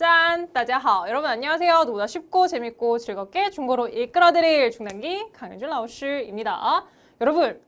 짠! 大家好! 여러분 안녕하세요. 누구보다 쉽고 재밌고 즐겁게 중국어로 이끌어드릴 중단기 강현준 라오스입니다. 여러분,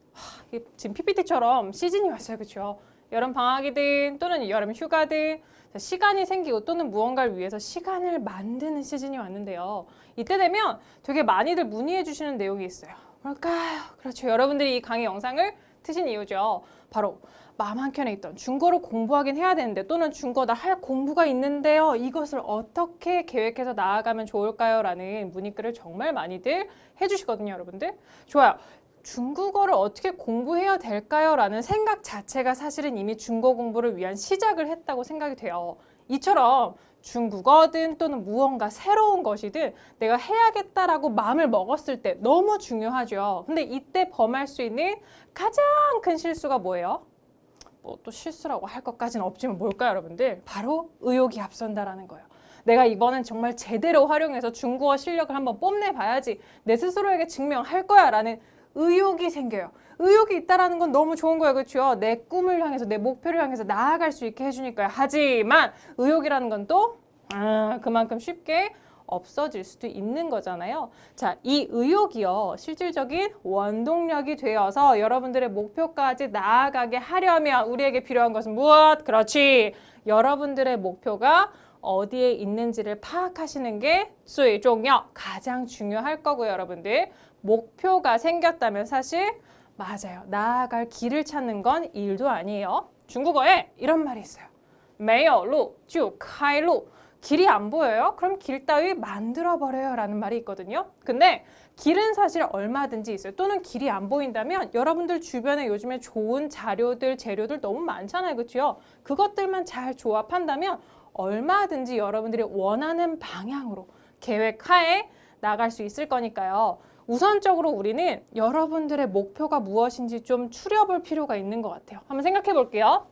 지금 PPT처럼 시즌이 왔어요. 그렇죠? 여름 방학이든 또는 여름 휴가든 시간이 생기고 또는 무언가를 위해서 시간을 만드는 시즌이 왔는데요. 이때 되면 되게 많이들 문의해 주시는 내용이 있어요. 뭘까요? 그렇죠. 여러분들이 이 강의 영상을 트신 이유죠. 바로 마음 한켠에 있던 중국어를 공부하긴 해야 되는데 또는 중국어 나 할 공부가 있는데요. 이것을 어떻게 계획해서 나아가면 좋을까요? 라는 문의글을 정말 많이들 해주시거든요. 여러분들. 좋아요. 중국어를 어떻게 공부해야 될까요? 라는 생각 자체가 사실은 이미 중국어 공부를 위한 시작을 했다고 생각이 돼요. 이처럼 중국어든 또는 무언가 새로운 것이든 내가 해야겠다라고 마음을 먹었을 때 너무 중요하죠. 근데 이때 범할 수 있는 가장 큰 실수가 뭐예요? 뭐 또 실수라고 할 것까지는 없지만 뭘까요, 여러분들? 바로 의욕이 앞선다라는 거예요. 내가 이번엔 정말 제대로 활용해서 중국어 실력을 한번 뽐내봐야지 내 스스로에게 증명할 거야 라는 의욕이 생겨요. 의욕이 있다라는 건 너무 좋은 거예요. 그렇죠? 내 꿈을 향해서 내 목표를 향해서 나아갈 수 있게 해주니까요. 하지만 의욕이라는 건 또 그만큼 쉽게 없어질 수도 있는 거잖아요. 자, 이 의욕이요. 실질적인 원동력이 되어서 여러분들의 목표까지 나아가게 하려면 우리에게 필요한 것은 무엇? 그렇지. 여러분들의 목표가 어디에 있는지를 파악하시는 게最重要, 가장 중요할 거고요. 여러분들. 목표가 생겼다면 사실 맞아요. 나아갈 길을 찾는 건 일도 아니에요. 중국어에 이런 말이 있어요. 没有路就开路. 길이 안 보여요? 그럼 길 따위 만들어버려요 라는 말이 있거든요. 근데 길은 사실 얼마든지 있어요. 또는 길이 안 보인다면 여러분들 주변에 요즘에 좋은 자료들, 재료들 너무 많잖아요. 그렇죠? 그것들만 잘 조합한다면 얼마든지 여러분들이 원하는 방향으로 계획하에 나갈 수 있을 거니까요. 우선적으로 우리는 여러분들의 목표가 무엇인지 좀 추려볼 필요가 있는 것 같아요. 한번 생각해 볼게요.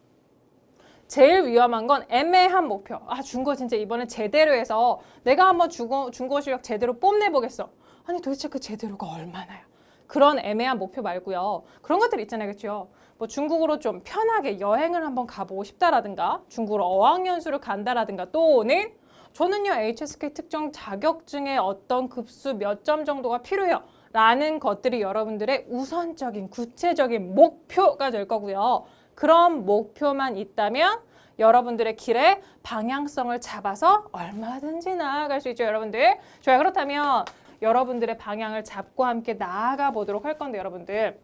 제일 위험한 건 애매한 목표. 중국어 진짜 이번에 제대로 해서 내가 한번 중국어 실력 제대로 뽐내보겠어. 아니 도대체 그 제대로가 얼마나요? 그런 애매한 목표 말고요. 그런 것들 있잖아요. 그렇죠? 뭐 중국으로 좀 편하게 여행을 한번 가보고 싶다라든가 중국으로 어학연수를 간다라든가 또는 저는요 HSK 특정 자격증의 어떤 급수 몇 점 정도가 필요해요. 라는 것들이 여러분들의 우선적인 구체적인 목표가 될 거고요. 그런 목표만 있다면 여러분들의 길에 방향성을 잡아서 얼마든지 나아갈 수 있죠, 여러분들. 좋아요. 그렇다면 여러분들의 방향을 잡고 함께 나아가 보도록 할 건데, 여러분들.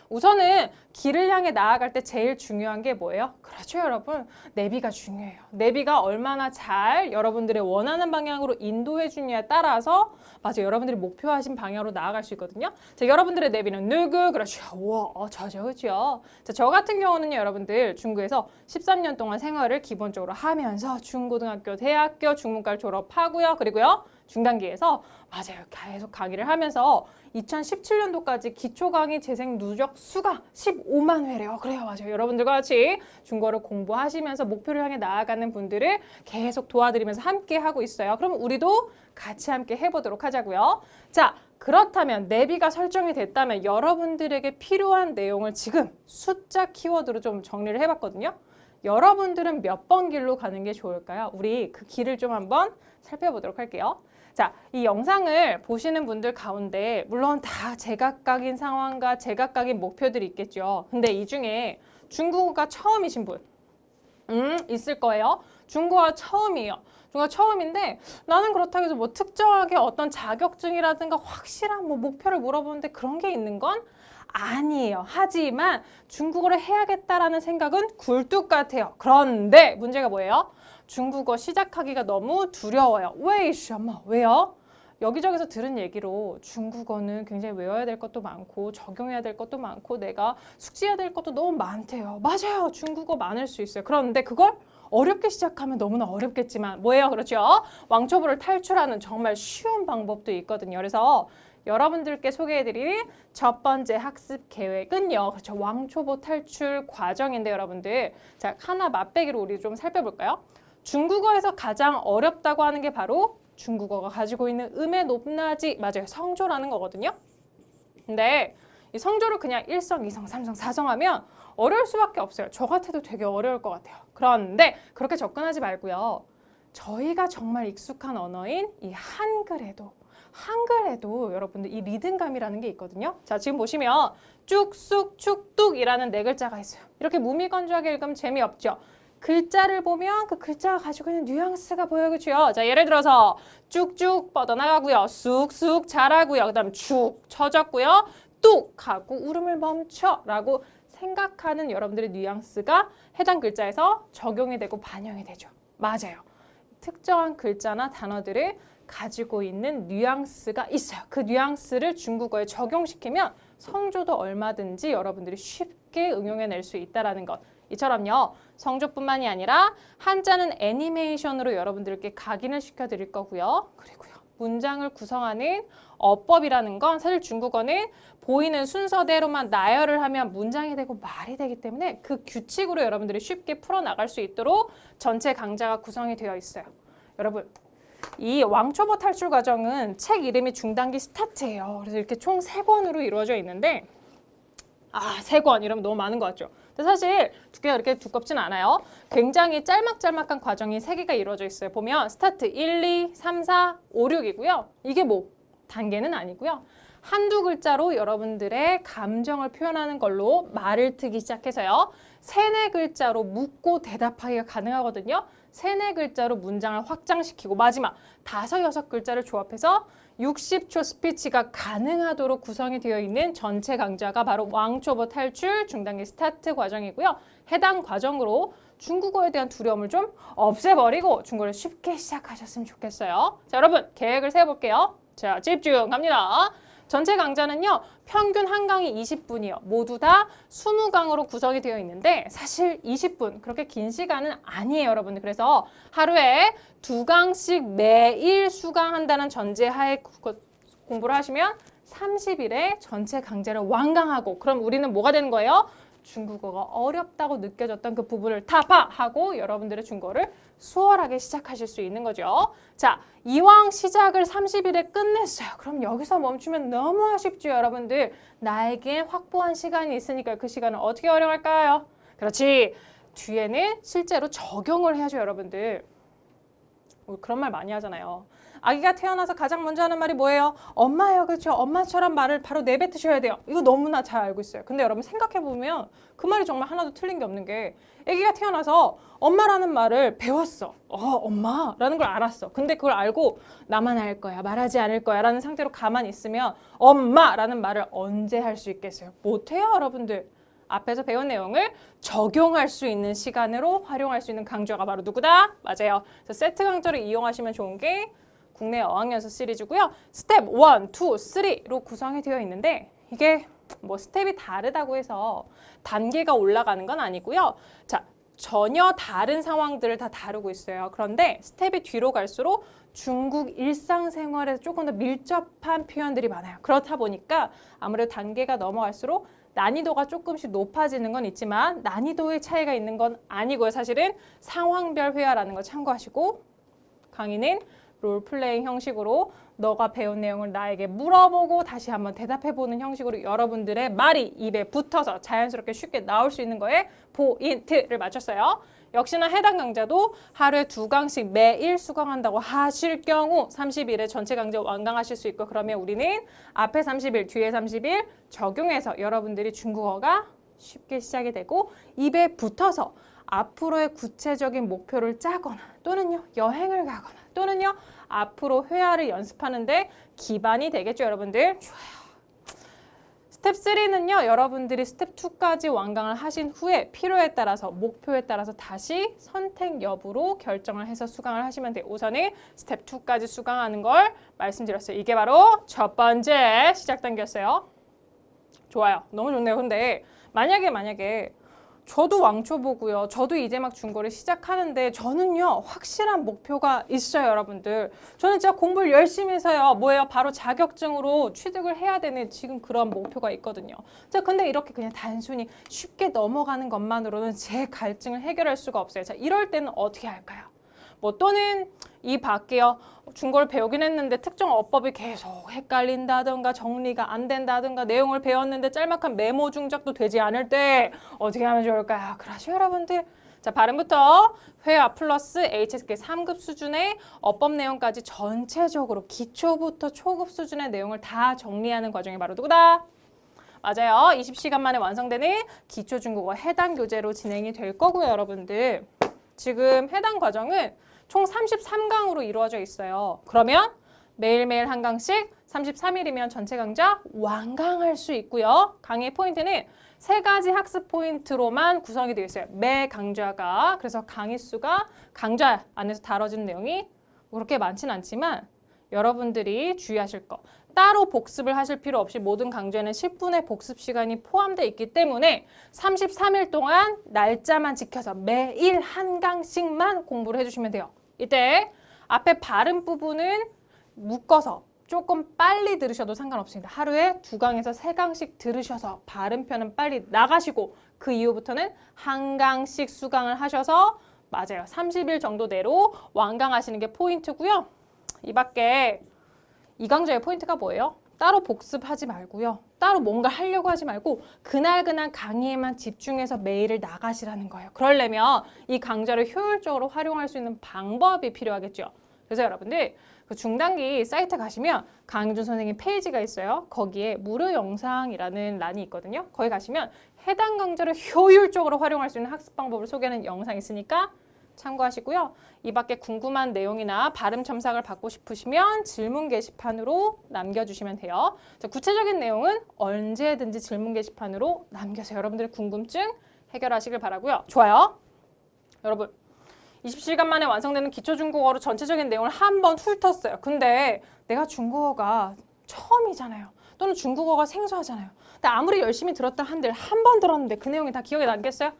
우선은 길을 향해 나아갈 때 제일 중요한 게 뭐예요? 그렇죠, 여러분. 내비가 중요해요. 내비가 얼마나 잘 여러분들의 원하는 방향으로 인도해 주냐에 따라서 맞아요. 여러분들이 목표하신 방향으로 나아갈 수 있거든요. 자, 여러분들의 내비는 누구? 그렇죠. 우와, 저죠, 그렇죠. 자, 저 같은 경우는요, 여러분들 중국에서 13년 동안 생활을 기본적으로 하면서 중고등학교, 대학교, 중문과를 졸업하고요. 그리고요, 중단기에서 맞아요. 계속 강의를 하면서 2017년도까지 기초 강의 재생 누적 수가 15만 회래요. 그래요. 맞아요. 여러분들과 같이 중국어를 공부하시면서 목표를 향해 나아가는 분들을 계속 도와드리면서 함께 하고 있어요. 그럼 우리도 같이 함께 해보도록 하자고요. 자, 그렇다면 내비가 설정이 됐다면 여러분들에게 필요한 내용을 지금 숫자 키워드로 좀 정리를 해봤거든요. 여러분들은 몇 번 길로 가는 게 좋을까요? 우리 그 길을 좀 한번 살펴보도록 할게요. 자, 이 영상을 보시는 분들 가운데 물론 다 제각각인 상황과 제각각인 목표들이 있겠죠. 근데 이 중에 중국어가 처음이신 분 있을 거예요. 중국어가 처음이에요. 중국어가 처음인데 나는 그렇다고 해서 뭐 특정하게 어떤 자격증이라든가 확실한 뭐 목표를 물어보는데 그런 게 있는 건 아니에요. 하지만 중국어를 해야겠다라는 생각은 굴뚝 같아요. 그런데 문제가 뭐예요? 중국어 시작하기가 너무 두려워요. 왜요? 여기저기서 들은 얘기로 중국어는 굉장히 외워야 될 것도 많고 적용해야 될 것도 많고 내가 숙지해야 될 것도 너무 많대요. 맞아요. 중국어 많을 수 있어요. 그런데 그걸 어렵게 시작하면 너무나 어렵겠지만 뭐예요? 그렇죠? 왕초보를 탈출하는 정말 쉬운 방법도 있거든요. 그래서 여러분들께 소개해드릴 첫 번째 학습 계획은요. 그렇죠. 왕초보 탈출 과정인데 여러분들. 자, 하나 맛배기로 우리 좀 살펴볼까요? 중국어에서 가장 어렵다고 하는 게 바로 중국어가 가지고 있는 음의 높낮이, 맞아요. 성조라는 거거든요. 근데 이 성조를 그냥 1성, 2성, 3성, 4성 하면 어려울 수밖에 없어요. 저 같아도 되게 어려울 것 같아요. 그런데 그렇게 접근하지 말고요. 저희가 정말 익숙한 언어인 이 한글에도 여러분들 이 리듬감이라는 게 있거든요. 자, 지금 보시면 쭉쑥 축뚝이라는 네 글자가 있어요. 이렇게 무미건조하게 읽으면 재미없죠. 글자를 보면 그 글자가 가지고 있는 뉘앙스가 보여요. 그렇죠? 자, 예를 들어서 쭉쭉 뻗어나가고요. 쑥쑥 자라고요. 그 다음 축 처졌고요. 뚝 하고 울음을 멈춰라고 생각하는 여러분들의 뉘앙스가 해당 글자에서 적용이 되고 반영이 되죠. 맞아요. 특정한 글자나 단어들을 가지고 있는 뉘앙스가 있어요. 그 뉘앙스를 중국어에 적용시키면 성조도 얼마든지 여러분들이 쉽게 응용해낼 수 있다는 것. 이처럼요. 성조뿐만이 아니라 한자는 애니메이션으로 여러분들께 각인을 시켜드릴 거고요. 그리고요. 문장을 구성하는 어법이라는 건 사실 중국어는 보이는 순서대로만 나열을 하면 문장이 되고 말이 되기 때문에 그 규칙으로 여러분들이 쉽게 풀어나갈 수 있도록 전체 강좌가 구성이 되어 있어요. 여러분, 이 왕초보 탈출 과정은 책 이름이 중단기 스타트예요. 그래서 이렇게 총 3권으로 이루어져 있는데 3권 이러면 너무 많은 것 같죠? 근데 사실 두께가 이렇게 두껍진 않아요. 굉장히 짤막짤막한 과정이 3개가 이루어져 있어요. 보면 스타트 1, 2, 3, 4, 5, 6이고요. 이게 뭐 단계는 아니고요. 한두 글자로 여러분들의 감정을 표현하는 걸로 말을 트기 시작해서요. 3, 4글자로 묻고 대답하기가 가능하거든요. 3, 4글자로 문장을 확장시키고 마지막 5, 6글자를 조합해서 60초 스피치가 가능하도록 구성이 되어 있는 전체 강좌가 바로 왕초보 탈출 중단기 스타트 과정이고요. 해당 과정으로 중국어에 대한 두려움을 좀 없애버리고 중국어를 쉽게 시작하셨으면 좋겠어요. 자, 여러분 계획을 세워볼게요. 자, 집중 갑니다. 전체 강좌는요. 평균 한 강의 20분이요. 모두 다 20강으로 구성이 되어 있는데 사실 20분 그렇게 긴 시간은 아니에요, 여러분들. 그래서 하루에 2강씩 매일 수강한다는 전제하에 공부를 하시면 30일에 전체 강좌를 완강하고 그럼 우리는 뭐가 되는 거예요? 중국어가 어렵다고 느껴졌던 그 부분을 타파하고 여러분들의 중국어를 수월하게 시작하실 수 있는 거죠. 자, 이왕 시작을 30일에 끝냈어요. 그럼 여기서 멈추면 너무 아쉽죠, 여러분들. 나에게 확보한 시간이 있으니까 그 시간을 어떻게 활용할까요? 그렇지. 뒤에는 실제로 적용을 해야죠, 여러분들. 그런 말 많이 하잖아요. 아기가 태어나서 가장 먼저 하는 말이 뭐예요? 엄마예요. 그렇죠? 엄마처럼 말을 바로 내뱉으셔야 돼요. 이거 너무나 잘 알고 있어요. 근데 여러분 생각해보면 그 말이 정말 하나도 틀린 게 없는 게 아기가 태어나서 엄마라는 말을 배웠어. 엄마라는 걸 알았어. 근데 그걸 알고 나만 할 거야. 말하지 않을 거야. 라는 상태로 가만히 있으면 엄마라는 말을 언제 할 수 있겠어요? 못해요, 여러분들. 앞에서 배운 내용을 적용할 수 있는 시간으로 활용할 수 있는 강좌가 바로 누구다? 맞아요. 그래서 세트 강좌를 이용하시면 좋은 게 국내 어학연수 시리즈고요. 스텝 1, 2, 3로 구성이 되어 있는데 이게 뭐 스텝이 다르다고 해서 단계가 올라가는 건 아니고요. 자, 전혀 다른 상황들을 다 다루고 있어요. 그런데 스텝이 뒤로 갈수록 중국 일상생활에서 조금 더 밀접한 표현들이 많아요. 그렇다 보니까 아무래도 단계가 넘어갈수록 난이도가 조금씩 높아지는 건 있지만 난이도의 차이가 있는 건 아니고요. 사실은 상황별 회화라는 걸 참고하시고 강의는 롤플레잉 형식으로 너가 배운 내용을 나에게 물어보고 다시 한번 대답해보는 형식으로 여러분들의 말이 입에 붙어서 자연스럽게 쉽게 나올 수 있는 거에 포인트를 맞췄어요. 역시나 해당 강좌도 하루에 2강씩 매일 수강한다고 하실 경우 30일에 전체 강좌 완강하실 수 있고 그러면 우리는 앞에 30일, 뒤에 30일 적용해서 여러분들이 중국어가 쉽게 시작이 되고 입에 붙어서 앞으로의 구체적인 목표를 짜거나 또는요 여행을 가거나 또는요 앞으로 회화를 연습하는데 기반이 되겠죠, 여러분들. 좋아요. 스텝 3는요 여러분들이 스텝 2까지 완강을 하신 후에 필요에 따라서 목표에 따라서 다시 선택 여부로 결정을 해서 수강을 하시면 돼요. 우선은 스텝 2까지 수강하는 걸 말씀드렸어요. 이게 바로 첫 번째 시작 단계였어요. 좋아요. 너무 좋네요. 근데 만약에 저도 왕초보고요. 저도 이제 막 중고를 시작하는데 저는요 확실한 목표가 있어요, 여러분들. 저는 진짜 공부를 열심히 해서요. 뭐예요? 바로 자격증으로 취득을 해야 되는 지금 그런 목표가 있거든요. 자, 근데 이렇게 그냥 단순히 쉽게 넘어가는 것만으로는 제 갈증을 해결할 수가 없어요. 자, 이럴 때는 어떻게 할까요? 뭐 또는 이 밖에요. 중국어를 배우긴 했는데 특정 어법이 계속 헷갈린다든가 정리가 안 된다든가 내용을 배웠는데 짤막한 메모 중작도 되지 않을 때 어떻게 하면 좋을까요? 그렇죠, 여러분들. 자, 발음부터 회화 플러스 HSK 3급 수준의 어법 내용까지 전체적으로 기초부터 초급 수준의 내용을 다 정리하는 과정이 바로 누구다? 맞아요. 20시간 만에 완성되는 기초 중국어 해당 교재로 진행이 될 거고요, 여러분들. 지금 해당 과정은 총 33강으로 이루어져 있어요. 그러면 매일매일 한 강씩 33일이면 전체 강좌 완강할 수 있고요. 강의 포인트는 3가지 학습 포인트로만 구성이 되어 있어요. 매 강좌가. 그래서 강의 수가 강좌 안에서 다뤄지는 내용이 그렇게 많지는 않지만 여러분들이 주의하실 거. 따로 복습을 하실 필요 없이 모든 강좌에는 10분의 복습 시간이 포함되어 있기 때문에 33일 동안 날짜만 지켜서 매일 한 강씩만 공부를 해주시면 돼요. 이때 앞에 발음 부분은 묶어서 조금 빨리 들으셔도 상관없습니다. 하루에 2강에서 3강씩 들으셔서 발음표는 빨리 나가시고 그 이후부터는 한 강씩 수강을 하셔서 맞아요. 30일 정도 내로 완강하시는 게 포인트고요. 이 밖에 이 강좌의 포인트가 뭐예요? 따로 복습하지 말고요. 따로 뭔가 하려고 하지 말고 그날 강의에만 집중해서 메일을 나가시라는 거예요. 그러려면 이 강좌를 효율적으로 활용할 수 있는 방법이 필요하겠죠. 그래서 여러분들 그 중단기 사이트 가시면 강희준 선생님 페이지가 있어요. 거기에 무료 영상이라는 란이 있거든요. 거기 가시면 해당 강좌를 효율적으로 활용할 수 있는 학습 방법을 소개하는 영상이 있으니까 참고하시고요. 이 밖에 궁금한 내용이나 발음 첨삭을 받고 싶으시면 질문 게시판으로 남겨주시면 돼요. 자, 구체적인 내용은 언제든지 질문 게시판으로 남겨서 여러분들의 궁금증 해결하시길 바라고요. 좋아요. 여러분 20시간 만에 완성되는 기초 중국어로 전체적인 내용을 한번 훑었어요. 근데 내가 중국어가 처음이잖아요. 또는 중국어가 생소하잖아요. 근데 아무리 열심히 들었다 한들 한 번 들었는데 그 내용이 다 기억에 남겠어요?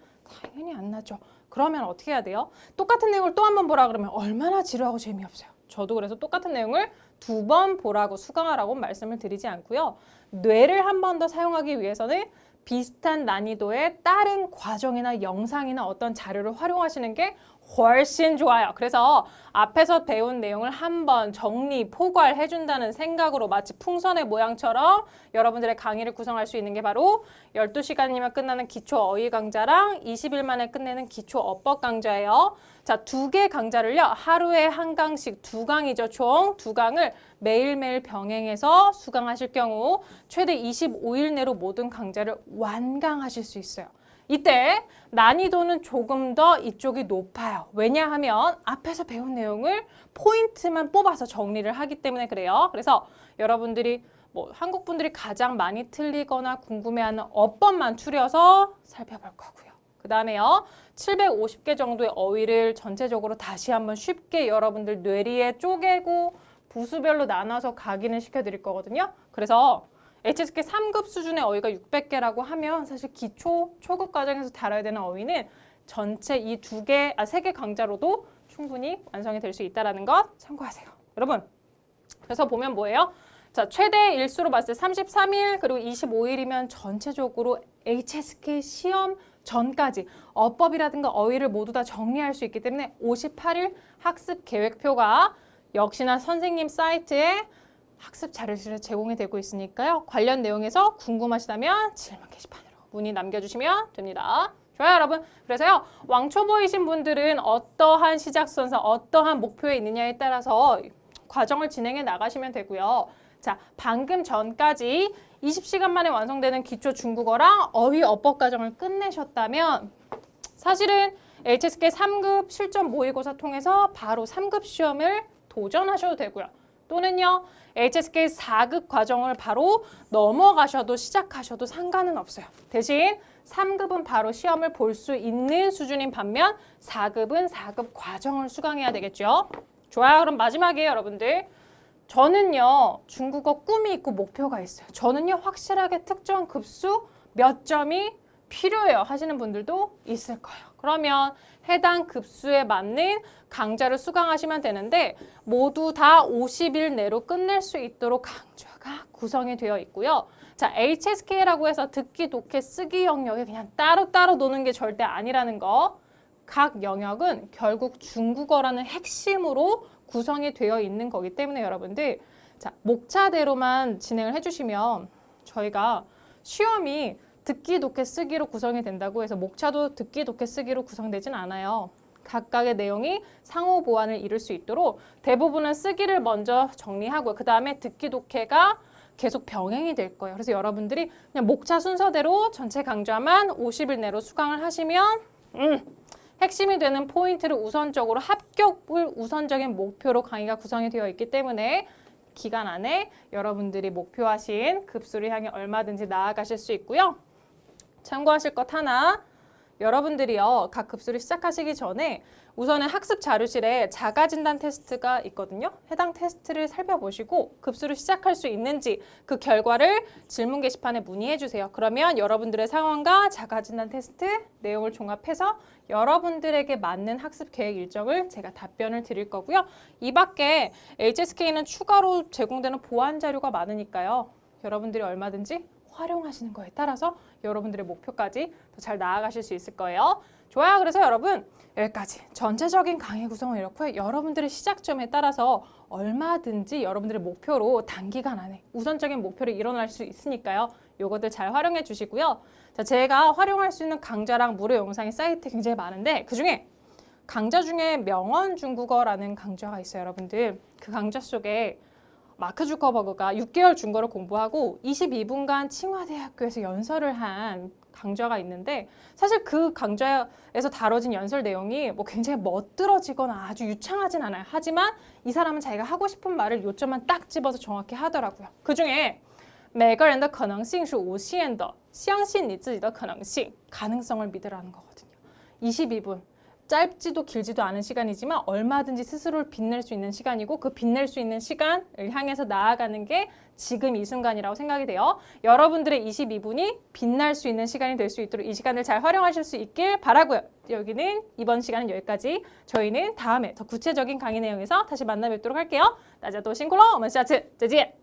당연히 안 나죠. 그러면 어떻게 해야 돼요? 똑같은 내용을 또 한 번 보라 그러면 얼마나 지루하고 재미없어요. 저도 그래서 똑같은 내용을 2번 보라고 수강하라고 말씀을 드리지 않고요. 뇌를 한 번 더 사용하기 위해서는 비슷한 난이도의 다른 과정이나 영상이나 어떤 자료를 활용하시는 게 훨씬 좋아요. 그래서 앞에서 배운 내용을 한번 정리, 포괄해준다는 생각으로 마치 풍선의 모양처럼 여러분들의 강의를 구성할 수 있는 게 바로 12시간이면 끝나는 기초 어휘 강좌랑 20일 만에 끝내는 기초 어법 강좌예요. 자, 2개 강좌를요. 하루에 한 강씩 2강이죠. 총 2강을 매일매일 병행해서 수강하실 경우 최대 25일 내로 모든 강좌를 완강하실 수 있어요. 이때 난이도는 조금 더 이쪽이 높아요. 왜냐하면 앞에서 배운 내용을 포인트만 뽑아서 정리를 하기 때문에 그래요. 그래서 여러분들이 한국 분들이 가장 많이 틀리거나 궁금해하는 어법만 추려서 살펴볼 거고요. 그 다음에요. 750개 정도의 어휘를 전체적으로 다시 한번 쉽게 여러분들 뇌리에 쪼개고 부수별로 나눠서 각인을 시켜드릴 거거든요. 그래서 HSK 3급 수준의 어휘가 600개라고 하면 사실 기초, 초급 과정에서 다뤄야 되는 어휘는 전체 이 3개 강좌로도 충분히 완성이 될 수 있다는 것 참고하세요. 여러분, 그래서 보면 뭐예요? 자, 최대 일수로 봤을 때 33일 그리고 25일이면 전체적으로 HSK 시험 전까지 어법이라든가 어휘를 모두 다 정리할 수 있기 때문에 58일 학습 계획표가 역시나 선생님 사이트에 학습 자료실에 제공이 되고 있으니까요. 관련 내용에서 궁금하시다면 질문 게시판으로 문의 남겨주시면 됩니다. 좋아요, 여러분. 그래서요. 왕초보이신 분들은 어떠한 시작선상, 어떠한 목표에 있느냐에 따라서 과정을 진행해 나가시면 되고요. 자, 방금 전까지 20시간 만에 완성되는 기초 중국어랑 어휘 어법 과정을 끝내셨다면 사실은 HSK 3급 실전 모의고사 통해서 바로 3급 시험을 도전하셔도 되고요. 또는요. HSK 4급 과정을 바로 넘어가셔도 시작하셔도 상관은 없어요. 대신 3급은 바로 시험을 볼 수 있는 수준인 반면 4급은 4급 과정을 수강해야 되겠죠. 좋아요. 그럼 마지막에 여러분들. 저는요. 중국어 꿈이 있고 목표가 있어요. 저는요. 확실하게 특정 급수 몇 점이 필요해요 하시는 분들도 있을 거예요. 그러면 해당 급수에 맞는 강좌를 수강하시면 되는데 모두 다 50일 내로 끝낼 수 있도록 강좌가 구성이 되어 있고요. 자, HSK라고 해서 듣기, 독해, 쓰기 영역이 그냥 따로따로 노는 게 절대 아니라는 거. 각 영역은 결국 중국어라는 핵심으로 구성이 되어 있는 거기 때문에 여러분들 자, 목차대로만 진행을 해주시면 저희가 시험이 듣기, 독해, 쓰기로 구성이 된다고 해서 목차도 듣기, 독해, 쓰기로 구성되진 않아요. 각각의 내용이 상호 보완을 이룰 수 있도록 대부분은 쓰기를 먼저 정리하고 그 다음에 듣기, 독해가 계속 병행이 될 거예요. 그래서 여러분들이 그냥 목차 순서대로 전체 강좌만 50일 내로 수강을 하시면 핵심이 되는 포인트를 우선적으로 합격을 우선적인 목표로 강의가 구성이 되어 있기 때문에 기간 안에 여러분들이 목표하신 급수를 향해 얼마든지 나아가실 수 있고요. 참고하실 것 하나, 여러분들이요 각 급수를 시작하시기 전에 우선은 학습 자료실에 자가진단 테스트가 있거든요. 해당 테스트를 살펴보시고 급수를 시작할 수 있는지 그 결과를 질문 게시판에 문의해 주세요. 그러면 여러분들의 상황과 자가진단 테스트 내용을 종합해서 여러분들에게 맞는 학습 계획 일정을 제가 답변을 드릴 거고요. 이 밖에 HSK는 추가로 제공되는 보완 자료가 많으니까요. 여러분들이 얼마든지 활용하시는 거에 따라서 여러분들의 목표까지 더 잘 나아가실 수 있을 거예요. 좋아요. 그래서 여러분 여기까지 전체적인 강의 구성은 이렇고요. 여러분들의 시작점에 따라서 얼마든지 여러분들의 목표로 단기간 안에 우선적인 목표를 이뤄낼 수 있으니까요. 요것들 잘 활용해 주시고요. 자, 제가 활용할 수 있는 강좌랑 무료 영상이 사이트에 굉장히 많은데 그중에 강좌 중에 명언 중국어라는 강좌가 있어요. 여러분들 그 강좌 속에 마크 주커버그가 6개월 중국어를 공부하고 22분간 칭화대학교에서 연설을 한 강좌가 있는데 사실 그 강좌에서 다뤄진 연설 내용이 뭐 굉장히 멋들어지거나 아주 유창하진 않아요. 하지만 이 사람은 자기가 하고 싶은 말을 요점만 딱 집어서 정확히 하더라고요. 그중에 每个人的可能性是无限的相信你自己的可能性 가능성을 믿으라는 거거든요. 22분 짧지도 길지도 않은 시간이지만 얼마든지 스스로를 빛낼 수 있는 시간이고 그 빛낼 수 있는 시간을 향해서 나아가는 게 지금 이 순간이라고 생각이 돼요. 여러분들의 22분이 빛날 수 있는 시간이 될 수 있도록 이 시간을 잘 활용하실 수 있길 바라고요. 여기는 이번 시간은 여기까지. 저희는 다음에 더 구체적인 강의 내용에서 다시 만나 뵙도록 할게요. 大家多辛苦了，我们下次再见。